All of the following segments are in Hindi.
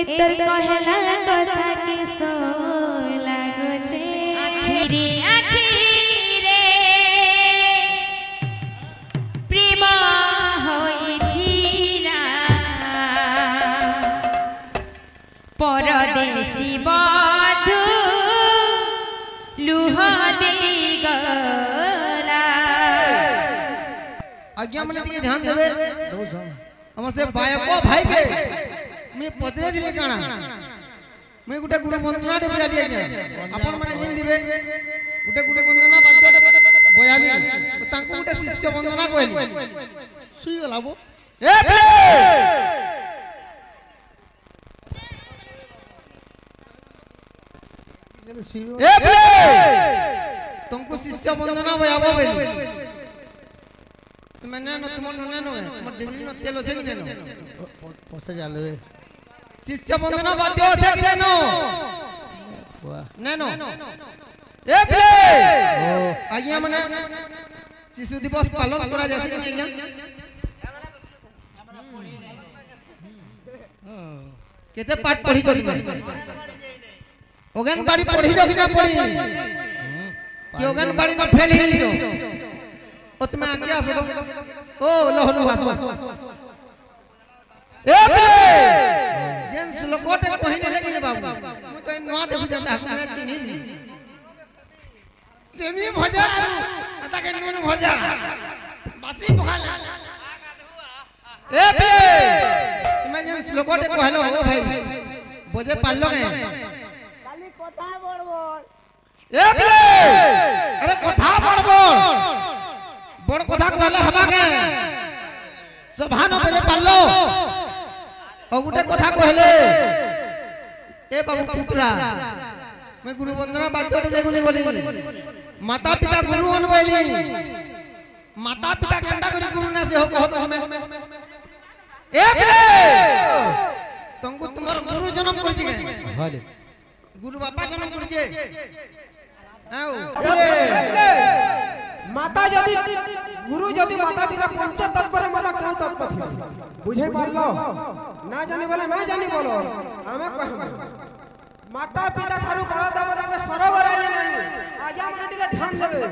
तोर कहला कथा के सो लागो छे आखिरे आखिरे प्रेम होइथिला परदेसी बधु लुह दे गला। आज्ञा मने टिके ध्यान देबे हमर से बायको भाई के मैं पतरे दिले काना मैं गुटे गुटे वंदना दे बजा दिया अपन माने जिन दिबे गुटे गुटे वंदना बाद्य बयाली तो तांको गुटे शिष्य वंदना कहली सुई गलाबो ए प्ले ए प्ले तुमको शिष्य वंदना बयाबो बेली मैंने न तुम नने न तुम डिंगली न तेल होछे कि न पसे जाले शिष्य वंदना बाद्य होछे कि न नेनो ए प्ले आज्ञा माने शिशु दिवस पालन करा जाय कि आज्ञा केते पाठ पढी जति ओगन बाड़ी पढी जति न पढी कि ओगन बाड़ी न फेल ही जो ओ तुम्हें आज्ञा सो ओ लहनु भासो ए प्ले जेन श्लोकोटे कहिने लगी रे बाबू मु तो नवा देखु जाता हमरा चिन्ही नी सेमी भजा अता के नून भजा बासी पखाला ए प्ले तुम्हें जेन श्लोकोटे कहलो हो भाई बोझे पालो के खाली कथा बड़बड़ ए प्ले अरे कथा बड़बड़ बड़ कथा कहले हबा के सभा न बजे पालो और गुटे कथा कहले ए बाबू पुत्रा मैं गुरु वंदना बाद्य दे बोली माता पिता गुरु अनबैली माता पिता केंदा करी गुरु ना से हो कहत हमें ए प्ले तुमको तुम्हार गुरु जन्म करछि के हाले गुरु बापा जन्म करछि आओ माता जदि गुरु जदि माता पिता पंच तत्पर माता कौ तत्पर बुझे पारलो ना जानी बोले ना जानी बोलो हमें कहबे माता पिता थारु बड़ा देवता के सरोवर आले नहीं आजा मने टिके ध्यान देबे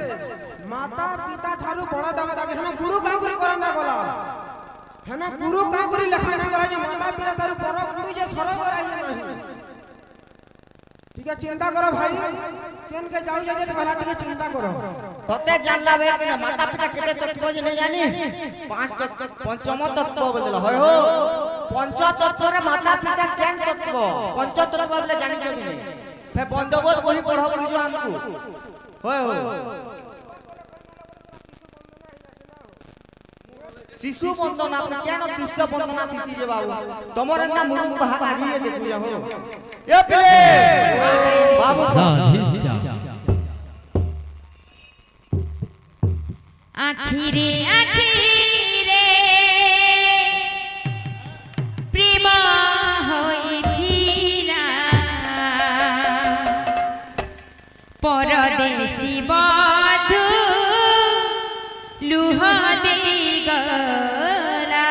माता पिता थारु बड़ा देवता के हना गुरु का गुरु करना बोला हना गुरु का गुरु लखना बोला जे माता पिता थारु बड़ा गुरु जे सरोवर आले नहीं ठीक है चिंता करो भाई केन के जाऊ जे पहला टिके चिंता करो तते जानला बे कि माता पिता केते तत्व जे नहीं जानी पांच तत्व पंचम तत्व बोलला होय हो पंच तत्व रे माता पिता केन तत्व पंच तत्व बोले जानि छ कि फे बंदोबस्त वही पढ़ो जो हमको होय हो शिशु वंदना अपने केन शिष्य वंदना दिसी जे बाबू तमरे ना मुरुम बहा बाजी देखु जा हो ए प्ले बाबू आखिरे आखिरे प्रेम होइथिला परदेसी बधु लुह दे गला।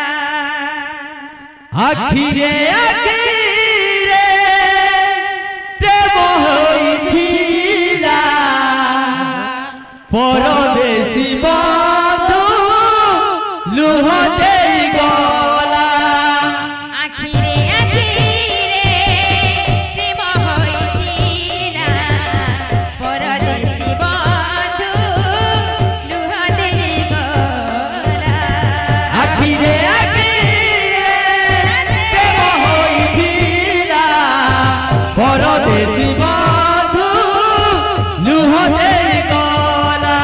आखिरे आखिरे प्रेम होइथिला परदेसी बधु लुह दे गला। आखिरे आखिरे प्रेम होइथिला परदेसी बधु लुह दे गला। आखिरे आखिरे प्रेम होइथिला परदेसी बधु लुह दे गला।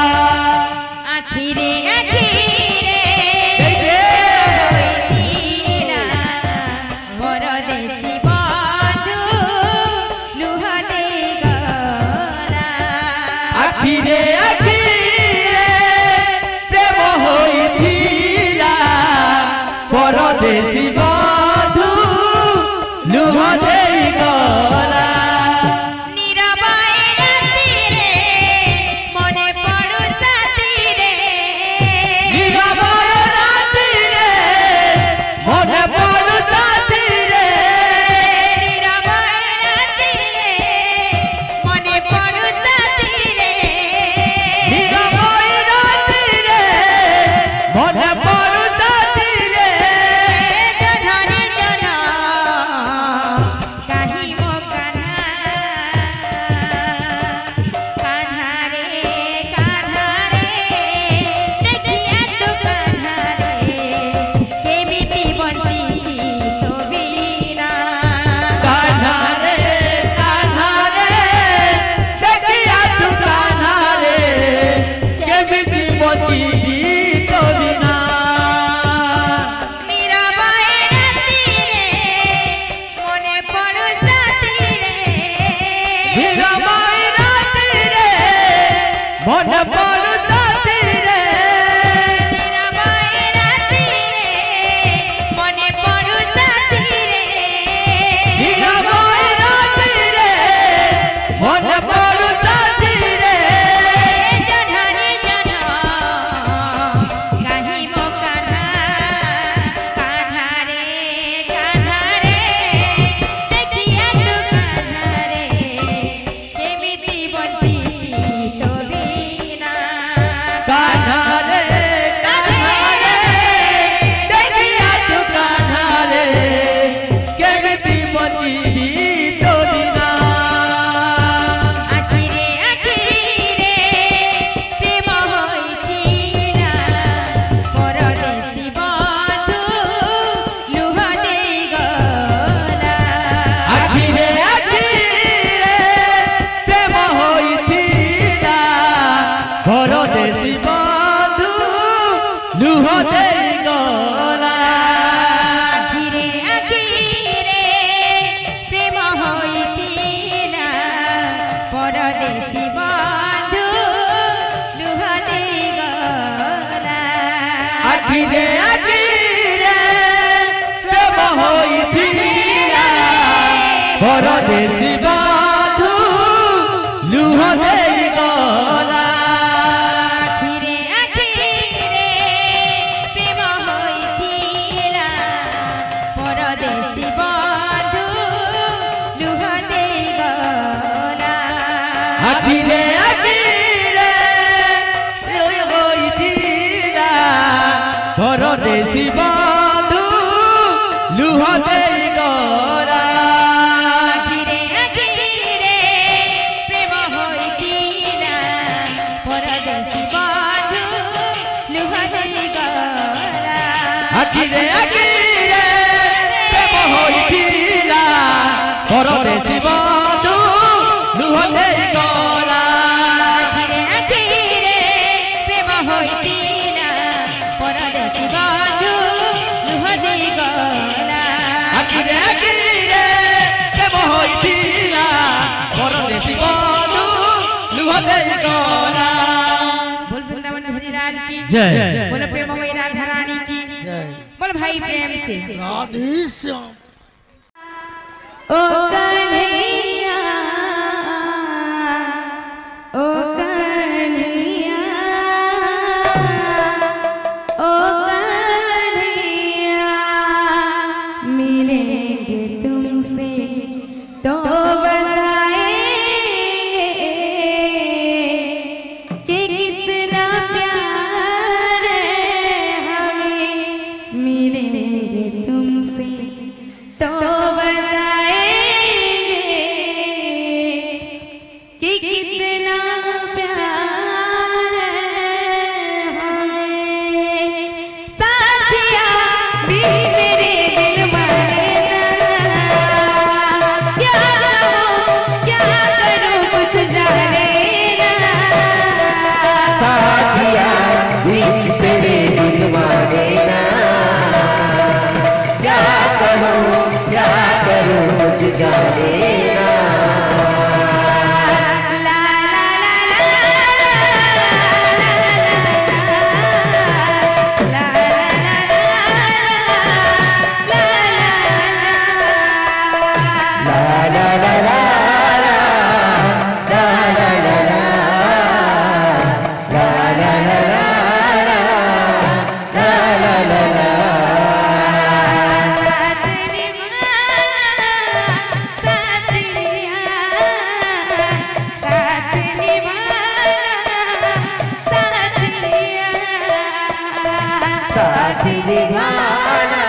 मन पड़ू साथी रे মনে পড়ু সাথী রে हीरा मोए राती रे मन पड़ू साथी रे জনরে জন কাহিব কানা কানারে কানারে দেখিয়া তো কানারে কেমিতি বঞ্চিছি তো বিনা कान्हा रे देखिया तू कान्हा रे केमिति बंचिबी तो बिना আখিরে আখিরে প্রেম হইছিলা পরদেশী বন্ধু লুহ দেই গলা आखिरे आखिरे प्रेम होइथिला परदेशी बंधु लुह देई गला আখিরে আখিরে প্রেম হইছিলা পরদেশী বন্ধু লুহ দেই গলা आखिरे आखिरे प्रेम होइथिला परदेशी बंधु लुह देई गला আখিরে আখিরে প্রেম হইছিলা পরদেশী বন্ধু লুহ দেই গলা आखिरे आखिरे होइथिला परदेशी बंधु लुह देई गला আখিরে আখিরে প্রেম হইছিলা পরদেশী বন্ধু লুহ দেই গলা आखिरे आखिरे प्रेम होइथिला परदेशी बंधु लुह देई गला আখিরে আখিরে প্রেম হইছিলা পরদেশী বন্ধু লুহ দেই গলা आखिरे आखिरे प्रेम होइथिला परदेशी बंधु लुह देई गला बोल वृंदावन बिहारी लाल की जय। बोल प्रेममयी राधा रानी की बोल भाई प्रेम से राधे श्याम ओ कन्हैया ओ कन्हैया ओ कन्हैया मिलेंगे तुमसे तो बताएंगे कि कितना प्यार है हमें मिलेंगे तुमसे तो बताएंगे कि कितना प्यार है हमें साथिया भी मेरे दिल मारे क्या करूं कुछ जाने ना साथिया भी तेरे दिल माने ना क्या करूं कुछ जाने ना ला ला ला ला ला साथी निभाना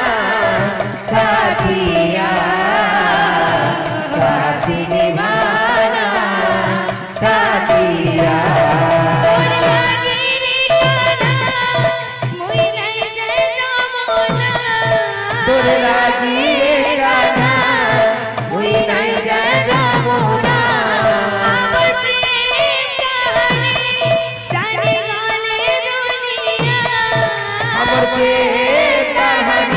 साथिया साथी निभाना साथिया तोर लागी गाना हुई नहीं जाना मोना अमर के कहानी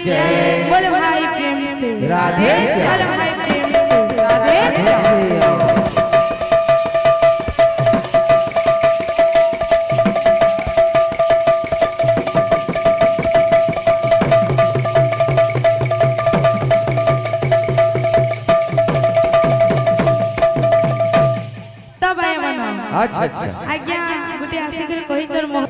जय बोल भाई प्रेम से राधे श्याम। बोल भाई प्रेम से राधे श्याम। तब आए बना अच्छा अच्छा आज्ञा गुटे आसिकर कहि चल मोह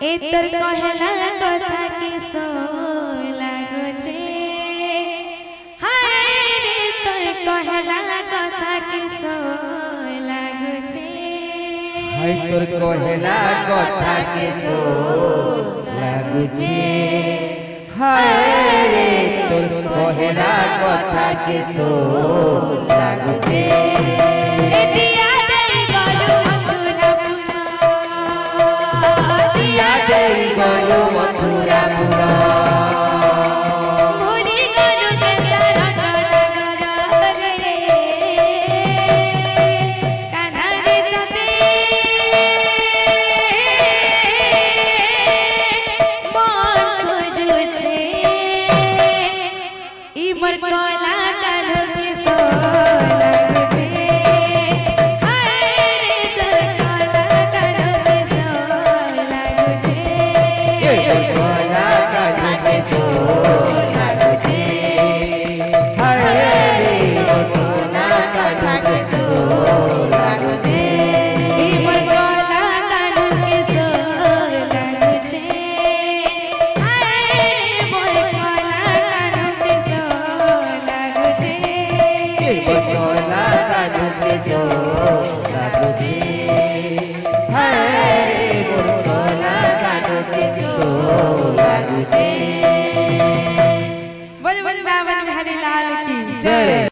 एतर कहला कथा के सो लागो छे हाय रे तर कहला कथा के सो लागो छे हाय तोर कहेला कथा के सो लागु छे हाय रे तोर कहेला कथा के सो लागु छे दिया दे गलु मथुरा दिया दे गलु मथुरा पुरा भूली गलु के तारा तारा गरे कान्हा रे तते मन खोजु छे ई मर कला कान्हो के सो लागु छे हाय रे तर कला कान्हो के सो लागु छे ए कला कान्हा के सो लागु छे हाय रे कला कान्हा के सो लागु छे ई मर कला कान्हो के सो लागु छे हाय रे मोर कला कान्हो के सो लागु छे कला कान्हा के सो